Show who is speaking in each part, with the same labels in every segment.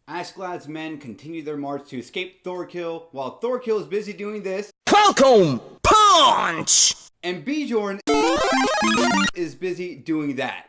Speaker 1: Askeladd's men continue their march to escape Thorkell, while Thorkell is busy doing this.
Speaker 2: Falcon Punch!
Speaker 1: And Bjorn is busy doing that.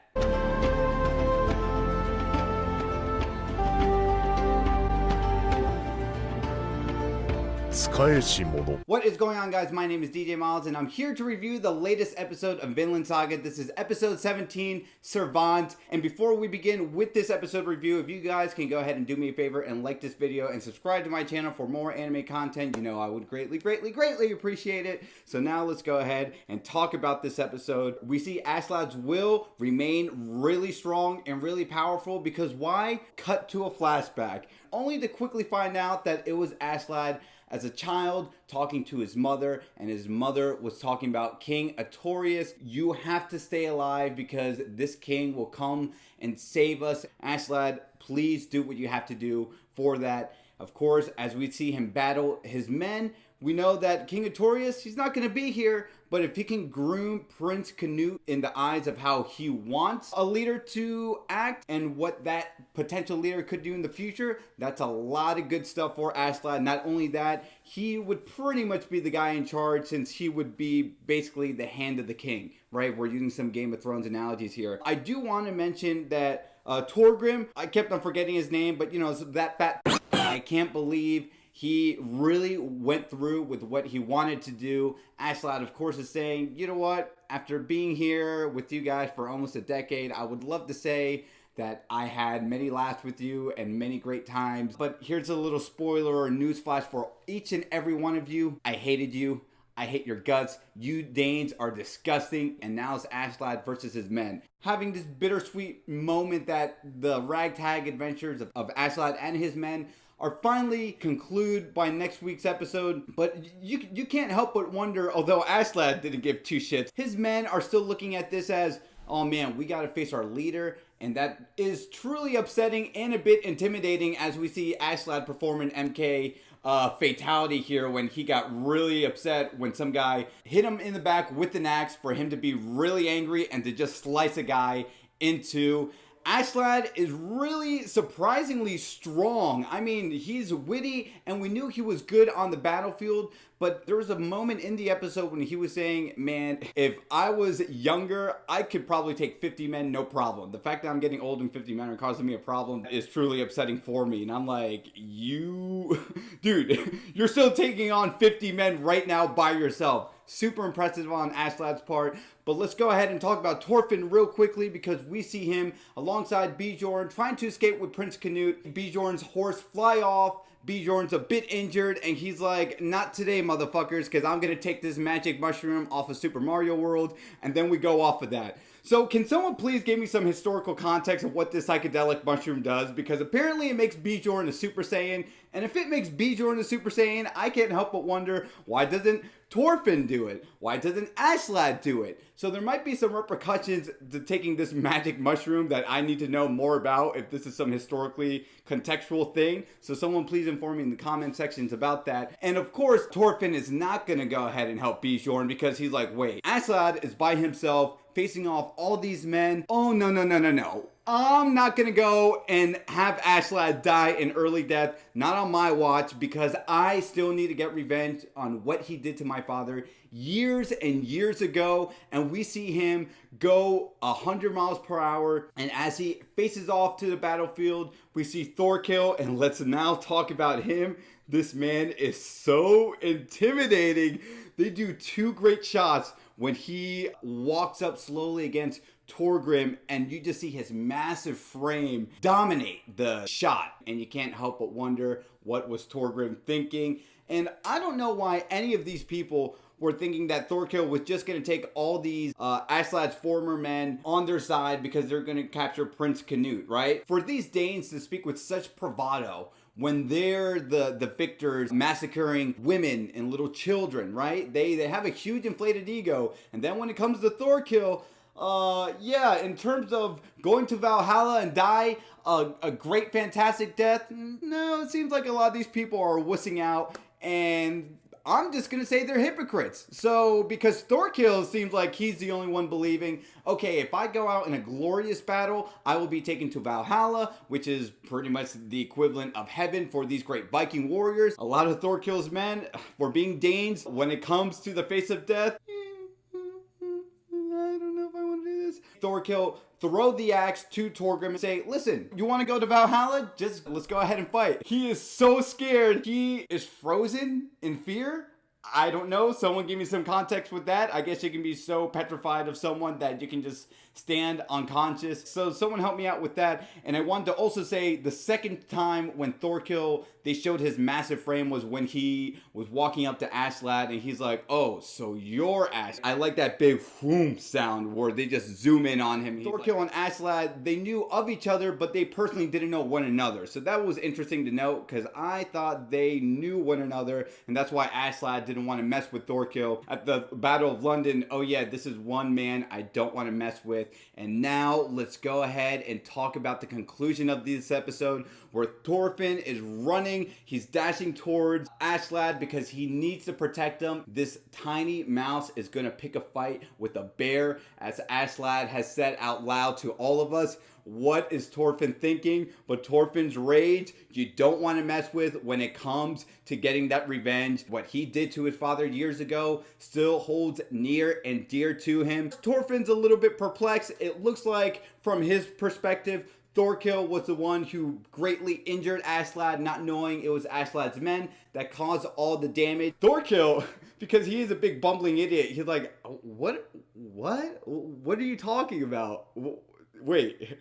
Speaker 1: What is going on, guys? My name is DJ Miles and I'm here to review the latest episode of Vinland Saga. This is episode 17, Servant. And before we begin with this episode review, if you guys can go ahead and do me a favor and like this video and subscribe to my channel for more anime content, you know I would greatly appreciate it. So now let's go ahead and talk about this episode. We see Askeladd's will remain really strong and really powerful because why? Cut to a flashback, only to quickly find out that it was Askeladd as a child talking to his mother, and his mother was talking about King Artorias. You have to stay alive because this king will come and save us. Askeladd, please do what you have to do for that. Of course, as we see him battle his men, we know that King Artorias, he's not going to be here, but if he can groom Prince Canute in the eyes of how he wants a leader to act and what that potential leader could do in the future, that's a lot of good stuff for Askeladd. Not only that, he would pretty much be the guy in charge since he would be basically the hand of the king, right? We're using some Game of Thrones analogies here. I do want to mention that Thorgrim, I kept on forgetting his name, but you know, that fat, I can't believe he really went through with what he wanted to do. Askeladd, of course, is saying, you know what? After being here with you guys for almost a decade, I would love to say that I had many laughs with you and many great times. But here's a little spoiler or newsflash for each and every one of you. I hated you. I hate your guts. You Danes are disgusting. And now it's Askeladd versus his men. Having this bittersweet moment that the ragtag adventures of Askeladd and his men are finally conclude by next week's episode. But you can't help but wonder, although Askeladd didn't give two shits, his men are still looking at this as, oh man, we gotta face our leader. And that is truly upsetting and a bit intimidating as we see Askeladd perform an MK fatality here when he got really upset when some guy hit him in the back with an axe for him to be really angry and to just slice a guy into. Askeladd is really surprisingly strong. I mean, he's witty and we knew he was good on the battlefield, but there was a moment in the episode when he was saying, man, if I was younger, I could probably take 50 men, no problem. The fact that I'm getting old and 50 men are causing me a problem is truly upsetting for me. And I'm like, dude, you're still taking on 50 men right now by yourself. Super impressive on Askeladd's part. But let's go ahead and talk about Thorfinn real quickly because we see him alongside Bjorn trying to escape with Prince Canute. Bjorn's horse fly off. Bjorn's a bit injured and he's like, not today, motherfuckers, because I'm going to take this magic mushroom off of Super Mario World, and then we go off of that. So can someone please give me some historical context of what this psychedelic mushroom does? Because apparently it makes Bjorn a Super Saiyan, and if it makes Bjorn a Super Saiyan, I can't help but wonder, why doesn't Thorfinn do it? Why doesn't Askeladd do it? So there might be some repercussions to taking this magic mushroom that I need to know more about if this is some historically contextual thing. So someone please inform me in the comment sections about that. And of course, Thorfinn is not going to go ahead and help Bjorn because he's like, wait, Askeladd is by himself facing off all these men. Oh, no. I'm not going to go and have Askeladd die an early death. Not on my watch, because I still need to get revenge on what he did to my father years and years ago. And we see him go 100 miles per hour. And as he faces off to the battlefield, we see Thorkell. And let's now talk about him. This man is so intimidating. They do two great shots when he walks up slowly against Thorgrim, and you just see his massive frame dominate the shot, and you can't help but wonder what was Thorgrim thinking. And I don't know why any of these people were thinking that Thorkell was just going to take all these Askeladd's former men on their side because they're going to capture Prince Canute, right? For these Danes to speak with such bravado when they're the victors massacring women and little children, right? They have a huge inflated ego, and then when it comes to Thorkell, yeah, in terms of going to Valhalla and die a great, fantastic death, no, it seems like a lot of these people are wussing out, and I'm just gonna say they're hypocrites. So, because Thorkell seems like he's the only one believing, okay, if I go out in a glorious battle, I will be taken to Valhalla, which is pretty much the equivalent of heaven for these great Viking warriors. A lot of Thorkell's men, for being Danes, when it comes to the face of death, I don't know if I want to do this. Thorkell throw the axe to Torgrim and say, listen, you want to go to Valhalla? Just let's go ahead and fight. He is so scared. He is frozen in fear. I don't know. Someone give me some context with that. I guess you can be so petrified of someone that you can just stand unconscious. So someone help me out with that. And I wanted to also say the second time when Thorkell, they showed his massive frame was when he was walking up to Askeladd and he's like, oh, so you're Ash. I like that big whoom sound where they just zoom in on him. Thorkell and Askeladd, they knew of each other, but they personally didn't know one another. So that was interesting to note because I thought they knew one another, and that's why Askeladd didn't want to mess with Thorkell. At the Battle of London, oh yeah, this is one man I don't want to mess with. And now let's go ahead and talk about the conclusion of this episode where Thorfinn is running. He's dashing towards Askeladd because he needs to protect him. This tiny mouse is going to pick a fight with a bear, as Askeladd has said out loud to all of us. What is Thorfinn thinking? But Thorfinn's rage, you don't want to mess with when it comes to getting that revenge. What he did to his father years ago still holds near and dear to him. Thorfinn's a little bit perplexed. It looks like from his perspective, Thorkell was the one who greatly injured Askeladd, not knowing it was Askeladd's men that caused all the damage. Thorkell, because he is a big bumbling idiot, he's like, what are you talking about? Wait.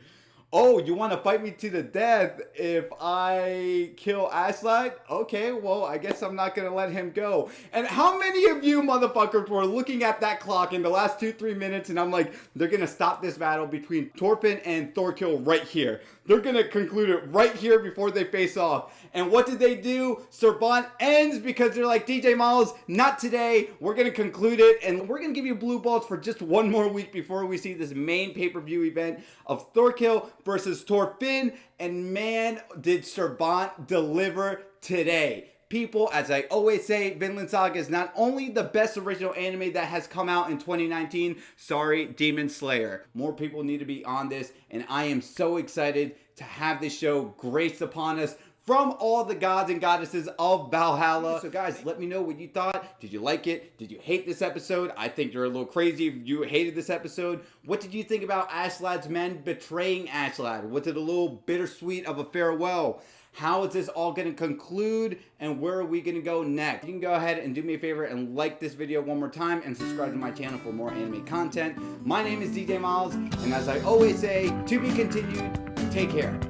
Speaker 1: Oh, you want to fight me to the death if I kill Askeladd? Okay, well, I guess I'm not going to let him go. And how many of you motherfuckers were looking at that clock in the last 2-3 minutes and I'm like, they're going to stop this battle between Thorfinn and Thorkell right here. They're going to conclude it right here before they face off. And what did they do? Servant ends because they're like, DJ Miles, not today. We're going to conclude it. And we're going to give you blue balls for just one more week before we see this main pay-per-view event of Thorkell versus Thorfinn. And man, did Servant deliver today. People, as I always say, Vinland Saga is not only the best original anime that has come out in 2019, sorry, Demon Slayer. More people need to be on this, and I am so excited to have this show graced upon us from all the gods and goddesses of Valhalla. So guys, let me know what you thought. Did you like it? Did you hate this episode? I think you're a little crazy if you hated this episode. What did you think about Askeladd's men betraying Askeladd? Was it a little bittersweet of a farewell? How is this all going to conclude, and where are we going to go next? You can go ahead and do me a favor and like this video one more time and subscribe to my channel for more anime content. My name is DJ Miles, and as I always say, to be continued, take care.